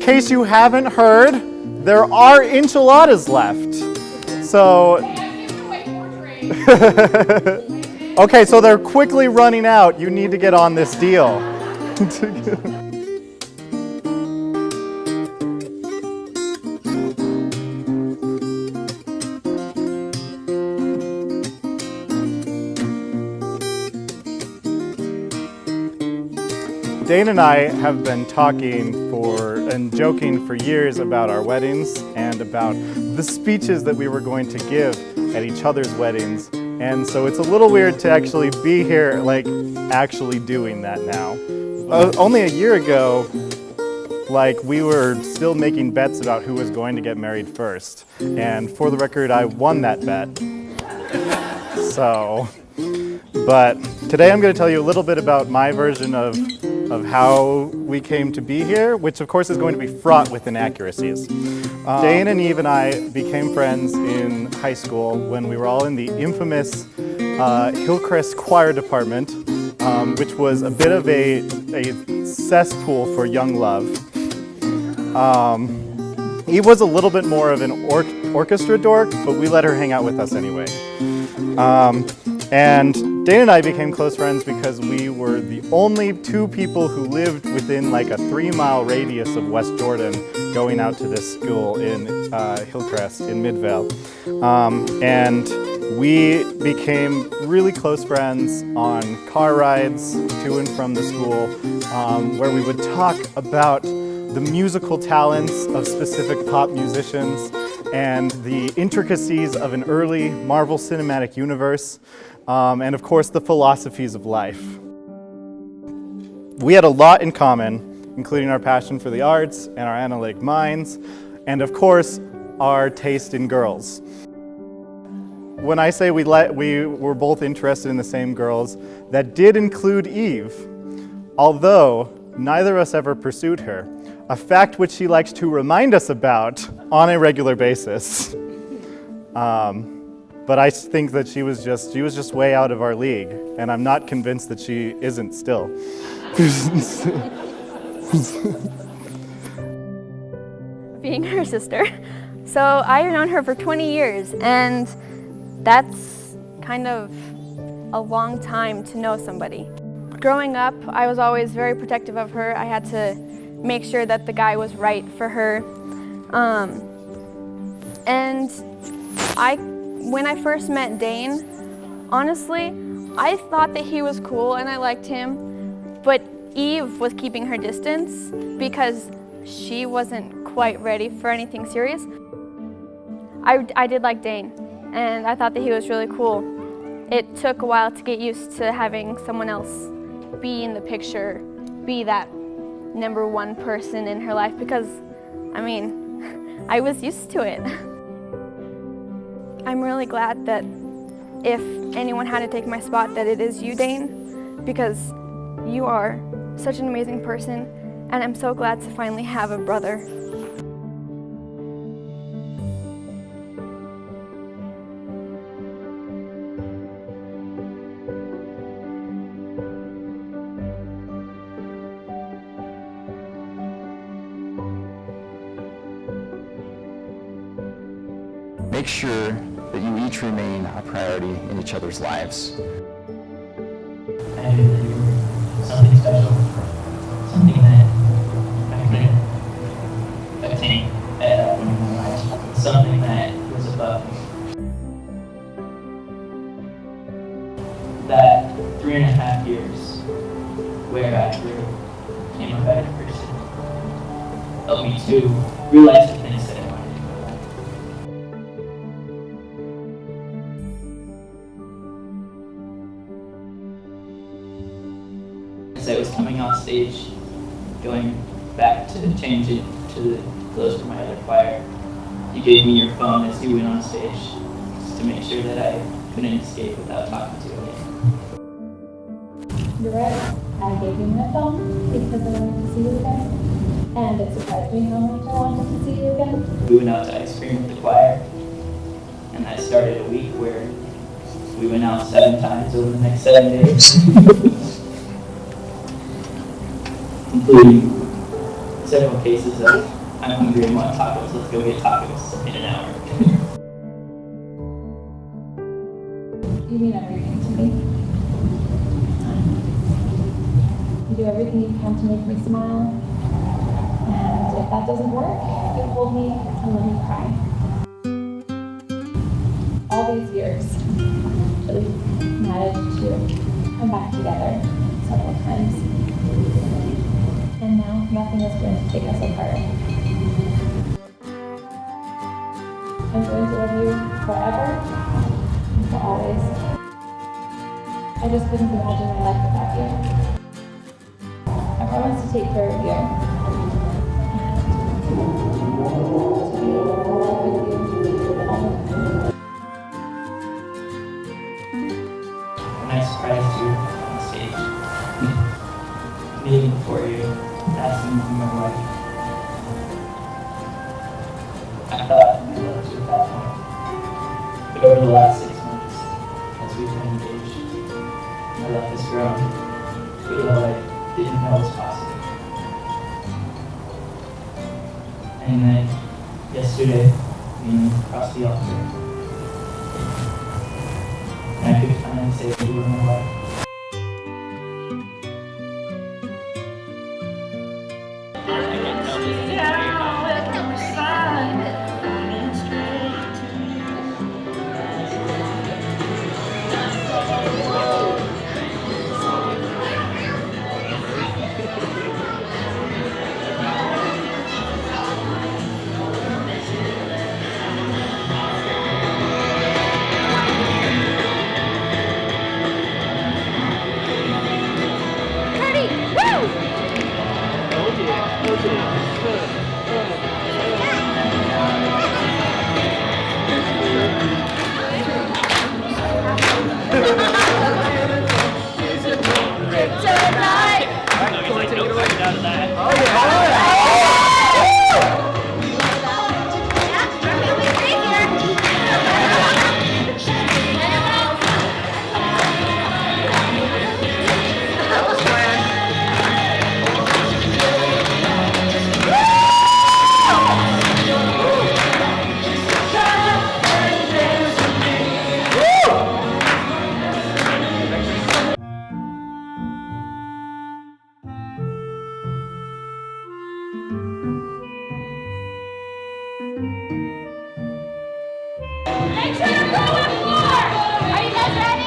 case you haven't heard, there are enchiladas left. So, okay, so they're quickly running out. You need to get on this deal. Dane and I have been talking and joking for years about our weddings and about the speeches that we were going to give at each other's weddings. And so it's a little weird to actually be here, like actually doing that now. Only a year ago, like we were still making bets about who was going to get married first. And for the record, I won that bet. But today I'm going to tell you a little bit about my version of how we came to be here, which of course is going to be fraught with inaccuracies. Dane and Eve and I became friends in high school when we were all in the infamous Hillcrest Choir Department, which was a bit of a cesspool for young love. Eve was a little bit more of an orchestra dork, but we let her hang out with us anyway. And Dane and I became close friends because we were the only two people who lived within like a 3-mile radius of West Jordan going out to this school in Hillcrest in Midvale. And we became really close friends on car rides to and from the school, where we would talk about the musical talents of specific pop musicians and the intricacies of an early Marvel Cinematic Universe. And of course, the philosophies of life. We had a lot in common, including our passion for the arts and our analytic minds, and of course, our taste in girls. When I say we were both interested in the same girls, that did include Eve, although neither of us ever pursued her, a fact which she likes to remind us about on a regular basis. But I think that she was just way out of our league, and I'm not convinced that she isn't still. Being her sister. So I've known her for 20 years, and that's kind of a long time to know somebody. Growing up, I was always very protective of her. I had to make sure that the guy was right for her. And when I first met Dane, honestly, I thought that he was cool and I liked him, but Eve was keeping her distance because she wasn't quite ready for anything serious. I did like Dane, and I thought that he was really cool. It took a while to get used to having someone else be in the picture, be that #1 person in her life, because, I mean, I was used to it. I'm really glad that if anyone had to take my spot, that it is you, Dane, because you are such an amazing person, and I'm so glad to finally have a brother. Make sure that you each remain a priority in each other's lives. I knew that you were something special, something that I couldn't attain at that point in my life, something that was above me. That 3.5 years where I grew, became a better person, helped me to realize the things that I wanted to do. As I was coming off stage, going back to change it to the clothes for my other choir, you gave me your phone as you went on stage, just to make sure that I couldn't escape without talking to you again. You're right. I gave you my phone because I wanted to see you again. And it surprised me how much I wanted to see you again. We went out to ice cream with the choir, and that started a week where we went out 7 times over the next 7 days. Including several cases of I'm hungry and want tacos. Let's go get tacos in an hour. You mean everything to me. You do everything you can to make me smile. And if that doesn't work, you hold me and let me cry. All these years, we've managed to come back together several times. And now nothing is going to take us apart. I'm going to love you forever and for always. I just couldn't imagine my life without you. I promise to take care of you. And to be with you all the time. When I surprised you on stage, kneeling before you, asking you to be my wife, I thought I loved you at that point. But over the last 6 months, as we've been engaged, my love has grown to a level I didn't know was possible. And then yesterday, being across the altar, and I could finally say that you were my wife. Make sure you're going for! Are you guys ready?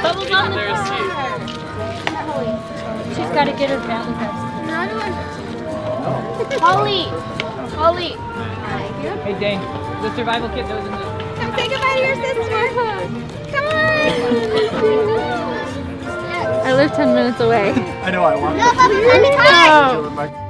Bubbles on the floor. She's got to get her family first. Holly! Holly! Hey Dane, the survival kit goes in the... Come say goodbye to your sister! Come on! I live 10 minutes away. I know I want No, Bubba, let me try! to.